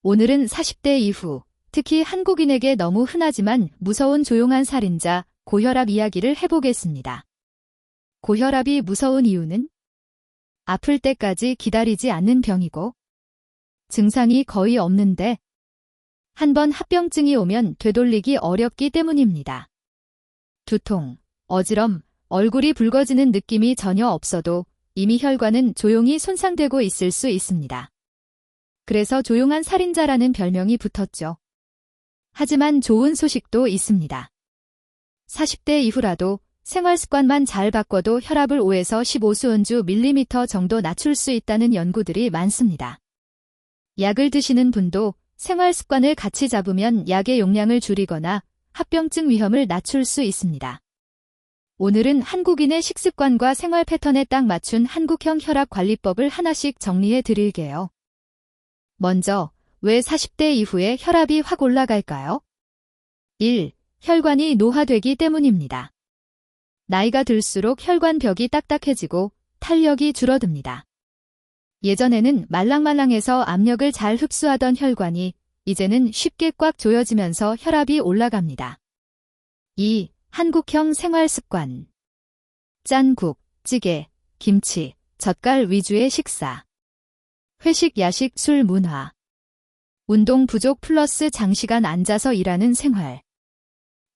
오늘은 40대 이후, 특히 한국인에게 너무 흔하지만 무서운 조용한 살인자, 고혈압 이야기를 해보겠습니다. 고혈압이 무서운 이유는 아플 때까지 기다리지 않는 병이고 증상이 거의 없는데 한번 합병증이 오면 되돌리기 어렵기 때문입니다. 두통, 어지럼, 얼굴이 붉어지는 느낌이 전혀 없어도 이미 혈관은 조용히 손상되고 있을 수 있습니다. 그래서 조용한 살인자라는 별명이 붙었죠. 하지만 좋은 소식도 있습니다. 40대 이후라도 생활습관만 잘 바꿔도 혈압을 5에서 15수은주 밀리미터 정도 낮출 수 있다는 연구들이 많습니다. 약을 드시는 분도 생활습관을 같이 잡으면 약의 용량을 줄이거나 합병증 위험을 낮출 수 있습니다. 오늘은 한국인의 식습관과 생활 패턴에 딱 맞춘 한국형 혈압관리법을 하나씩 정리해 드릴게요. 먼저, 왜 40대 이후에 혈압이 확 올라갈까요? 1. 혈관이 노화되기 때문입니다. 나이가 들수록 혈관벽이 딱딱해지고 탄력이 줄어듭니다. 예전에는 말랑말랑해서 압력을 잘 흡수하던 혈관이 이제는 쉽게 꽉 조여지면서 혈압이 올라갑니다. 2. 한국형 생활습관. 짠 국, 찌개, 김치, 젓갈 위주의 식사. 회식, 야식, 술 문화. 운동 부족 플러스 장시간 앉아서 일하는 생활.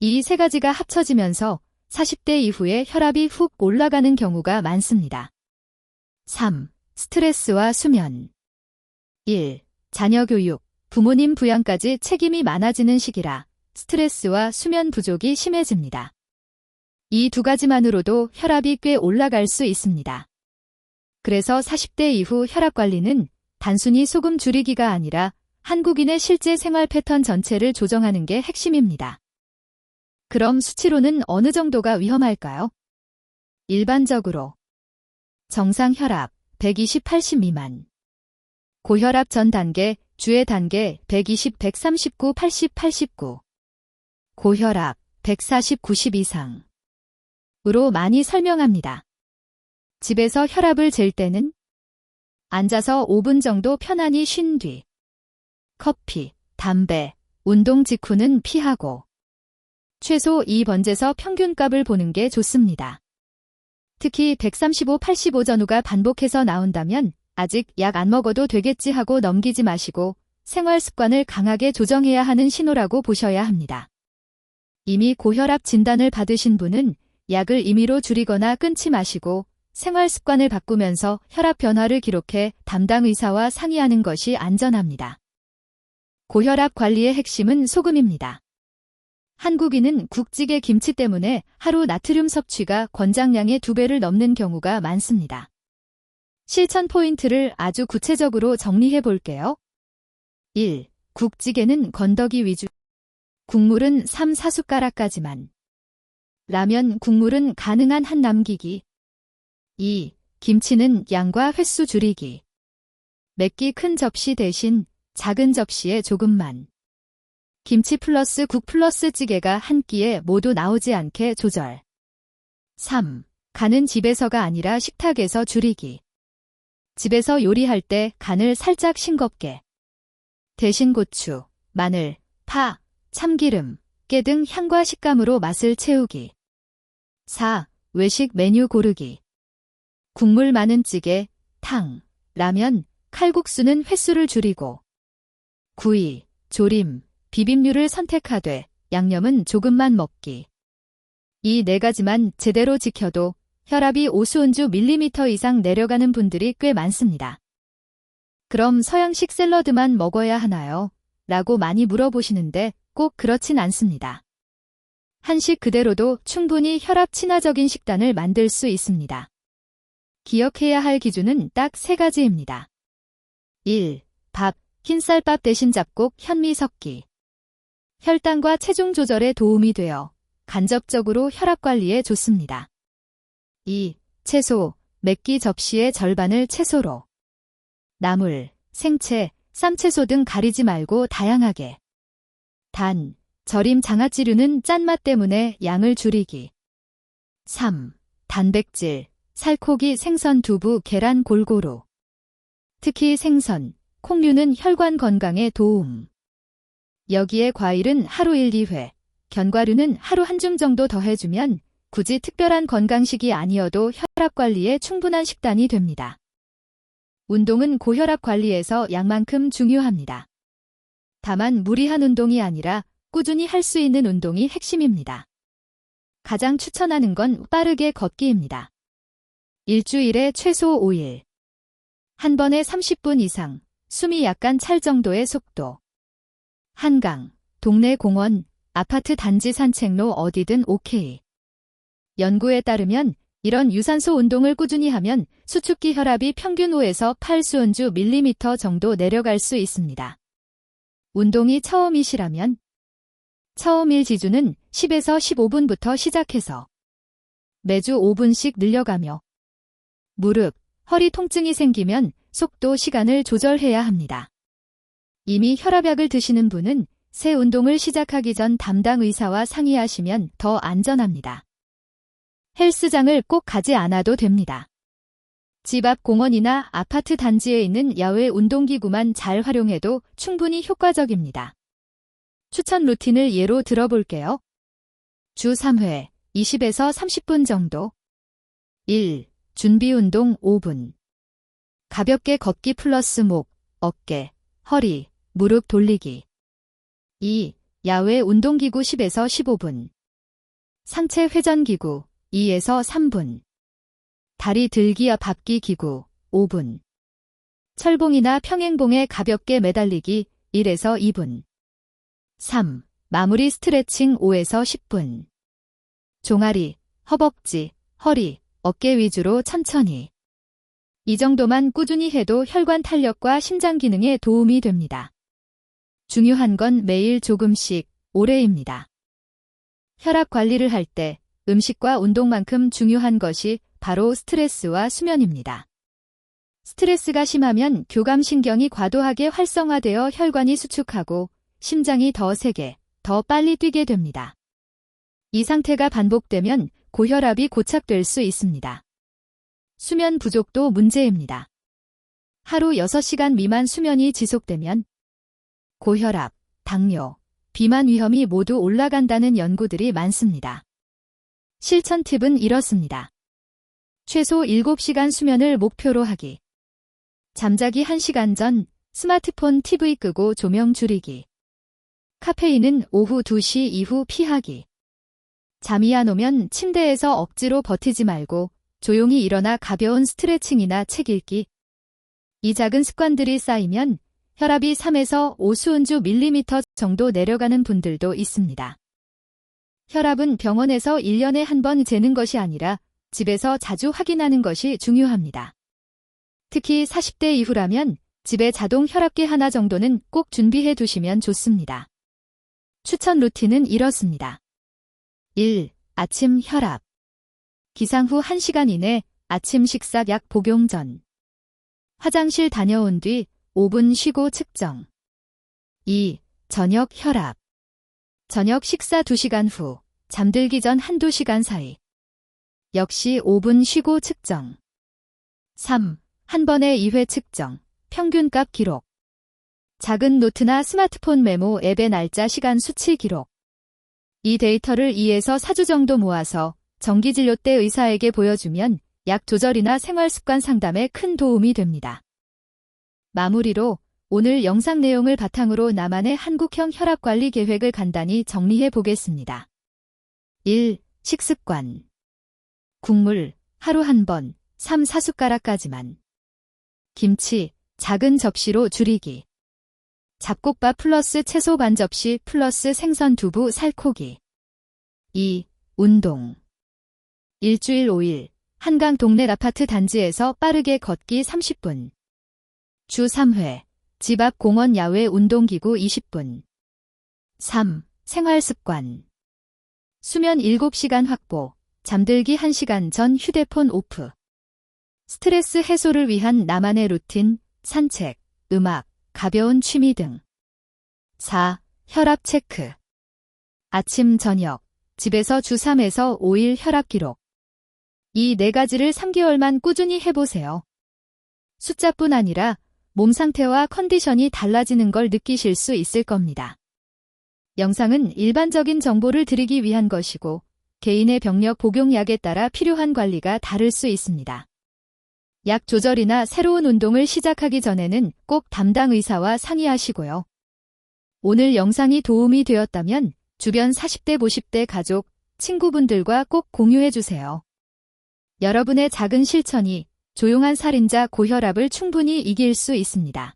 이 세 가지가 합쳐지면서 40대 이후에 혈압이 훅 올라가는 경우가 많습니다. 3. 스트레스와 수면. 1. 자녀 교육, 부모님 부양까지 책임이 많아지는 시기라 스트레스와 수면 부족이 심해집니다. 이 두 가지만으로도 혈압이 꽤 올라갈 수 있습니다. 그래서 40대 이후 혈압 관리는 단순히 소금 줄이기가 아니라 한국인의 실제 생활 패턴 전체를 조정하는 게 핵심입니다. 그럼 수치로는 어느 정도가 위험할까요? 일반적으로 정상 혈압 120/80 미만, 고혈압 전 단계, 주의 단계 120, 139, 80, 89, 고혈압 140, 90 이상으로 많이 설명합니다. 집에서 혈압을 잴 때는 앉아서 5분 정도 편안히 쉰 뒤 커피, 담배, 운동 직후는 피하고 최소 2번째서 평균값을 보는 게 좋습니다. 특히 135, 85 전후가 반복해서 나온다면 아직 약 안 먹어도 되겠지 하고 넘기지 마시고 생활 습관을 강하게 조정해야 하는 신호라고 보셔야 합니다. 이미 고혈압 진단을 받으신 분은 약을 임의로 줄이거나 끊지 마시고 생활 습관을 바꾸면서 혈압 변화를 기록해 담당 의사와 상의하는 것이 안전합니다. 고혈압 관리의 핵심은 소금입니다. 한국인은 국찌개 김치 때문에 하루 나트륨 섭취가 권장량의 2배를 넘는 경우가 많습니다. 실천 포인트를 아주 구체적으로 정리해 볼게요. 1. 국찌개는 건더기 위주. 국물은 3, 4숟가락까지만. 라면 국물은 가능한 한 남기기. 2. 김치는 양과 횟수 줄이기. 맵기 큰 접시 대신 작은 접시에 조금만. 김치 플러스 국 플러스 찌개가 한 끼에 모두 나오지 않게 조절. 3. 간은 집에서가 아니라 식탁에서 줄이기. 집에서 요리할 때 간을 살짝 싱겁게. 대신 고추, 마늘, 파, 참기름, 깨 등 향과 식감으로 맛을 채우기. 4. 외식 메뉴 고르기. 국물 많은 찌개, 탕, 라면, 칼국수는 횟수를 줄이고. 구이, 조림, 비빔류를 선택하되 양념은 조금만 먹기. 이 네 가지만 제대로 지켜도 혈압이 5수은주 밀리미터 이상 내려가는 분들이 꽤 많습니다. 그럼 서양식 샐러드만 먹어야 하나요? 라고 많이 물어보시는데 꼭 그렇진 않습니다. 한식 그대로도 충분히 혈압 친화적인 식단을 만들 수 있습니다. 기억해야 할 기준은 딱 3가지입니다. 1. 밥, 흰쌀밥 대신 잡곡, 현미 섞기. 혈당과 체중 조절에 도움이 되어 간접적으로 혈압 관리에 좋습니다. 2. 채소, 맵기 접시의 절반을 채소로. 나물, 생채, 쌈채소 등 가리지 말고 다양하게. 단, 절임 장아찌류는 짠맛 때문에 양을 줄이기. 3. 단백질, 살코기, 생선, 두부, 계란 골고루. 특히 생선, 콩류는 혈관 건강에 도움. 여기에 과일은 하루 1, 2회, 견과류는 하루 1줌 정도 더해주면 굳이 특별한 건강식이 아니어도 혈압 관리에 충분한 식단이 됩니다. 운동은 고혈압 관리에서 양만큼 중요합니다. 다만 무리한 운동이 아니라 꾸준히 할 수 있는 운동이 핵심입니다. 가장 추천하는 건 빠르게 걷기입니다. 일주일에 최소 5일. 한 번에 30분 이상, 숨이 약간 찰 정도의 속도. 한강, 동네 공원, 아파트 단지 산책로 어디든 오케이. 연구에 따르면 이런 유산소 운동을 꾸준히 하면 수축기 혈압이 평균 5에서 8수은주 밀리미터 정도 내려갈 수 있습니다. 운동이 처음이시라면 처음 일 지주는 10에서 15분부터 시작해서 매주 5분씩 늘려가며 무릎, 허리 통증이 생기면 속도, 시간을 조절해야 합니다. 이미 혈압약을 드시는 분은 새 운동을 시작하기 전 담당 의사와 상의하시면 더 안전합니다. 헬스장을 꼭 가지 않아도 됩니다. 집 앞 공원이나 아파트 단지에 있는 야외 운동기구만 잘 활용해도 충분히 효과적입니다. 추천 루틴을 예로 들어볼게요. 주 3회, 20에서 30분 정도. 1. 준비 운동 5분. 가볍게 걷기 플러스 목, 어깨, 허리, 무릎 돌리기. 2. 야외 운동기구 10에서 15분. 상체 회전기구 2에서 3분. 다리 들기와 밟기 기구 5분. 철봉이나 평행봉에 가볍게 매달리기 1에서 2분. 3. 마무리 스트레칭 5에서 10분. 종아리, 허벅지, 허리, 어깨 위주로 천천히. 이 정도만 꾸준히 해도 혈관 탄력과 심장 기능에 도움이 됩니다. 중요한 건 매일 조금씩, 오래입니다. 혈압 관리를 할 때 음식과 운동만큼 중요한 것이 바로 스트레스와 수면입니다. 스트레스가 심하면 교감신경이 과도하게 활성화되어 혈관이 수축하고 심장이 더 세게, 더 빨리 뛰게 됩니다. 이 상태가 반복되면 고혈압이 고착될 수 있습니다. 수면 부족도 문제입니다. 하루 6시간 미만 수면이 지속되면 고혈압, 당뇨, 비만 위험이 모두 올라간다는 연구들이 많습니다. 실천 팁은 이렇습니다. 최소 7시간 수면을 목표로 하기. 잠자기 1시간 전 스마트폰 TV 끄고 조명 줄이기. 카페인은 오후 2시 이후 피하기. 잠이 안 오면 침대에서 억지로 버티지 말고 조용히 일어나 가벼운 스트레칭이나 책 읽기. 이 작은 습관들이 쌓이면 혈압이 3에서 5수은주 밀리미터 정도 내려가는 분들도 있습니다. 혈압은 병원에서 1년에 한 번 재는 것이 아니라 집에서 자주 확인하는 것이 중요합니다. 특히 40대 이후라면 집에 자동 혈압계 하나 정도는 꼭 준비해 두시면 좋습니다. 추천 루틴은 이렇습니다. 1. 아침 혈압. 기상 후 1시간 이내 아침 식사 약 복용 전. 화장실 다녀온 뒤 5분 쉬고 측정. 2. 저녁 혈압. 저녁 식사 2시간 후, 잠들기 전 1~2시간 사이. 역시 5분 쉬고 측정. 3. 한 번에 2회 측정, 평균값 기록. 작은 노트나 스마트폰 메모 앱의 날짜 시간 수치 기록. 이 데이터를 2에서 4주 정도 모아서 정기진료때 의사에게 보여주면 약 조절이나 생활습관 상담에 큰 도움이 됩니다. 마무리로 오늘 영상 내용을 바탕으로 나만의 한국형 혈압관리 계획을 간단히 정리해 보겠습니다. 1. 식습관. 국물, 하루 한 번, 3~4숟가락까지만. 김치, 작은 접시로 줄이기. 잡곡밥 플러스 채소 반 접시 플러스 생선 두부 살코기. 2. 운동. 일주일 5일, 한강 동네 아파트 단지에서 빠르게 걷기 30분. 주 3회, 집 앞 공원 야외 운동기구 20분. 3. 생활습관. 수면 7시간 확보, 잠들기 1시간 전 휴대폰 오프. 스트레스 해소를 위한 나만의 루틴, 산책, 음악, 가벼운 취미 등. 4. 혈압 체크. 아침, 저녁, 집에서 주 3에서 5일 혈압 기록. 이 4가지를 3개월만 꾸준히 해보세요. 숫자뿐 아니라 몸 상태와 컨디션이 달라지는 걸 느끼실 수 있을 겁니다. 영상은 일반적인 정보를 드리기 위한 것이고 개인의 병력 복용약에 따라 필요한 관리가 다를 수 있습니다. 약 조절이나 새로운 운동을 시작하기 전에는 꼭 담당 의사와 상의하시고요. 오늘 영상이 도움이 되었다면 주변 40대, 50대 가족, 친구분들과 꼭 공유해주세요. 여러분의 작은 실천이 조용한 살인자 고혈압을 충분히 이길 수 있습니다.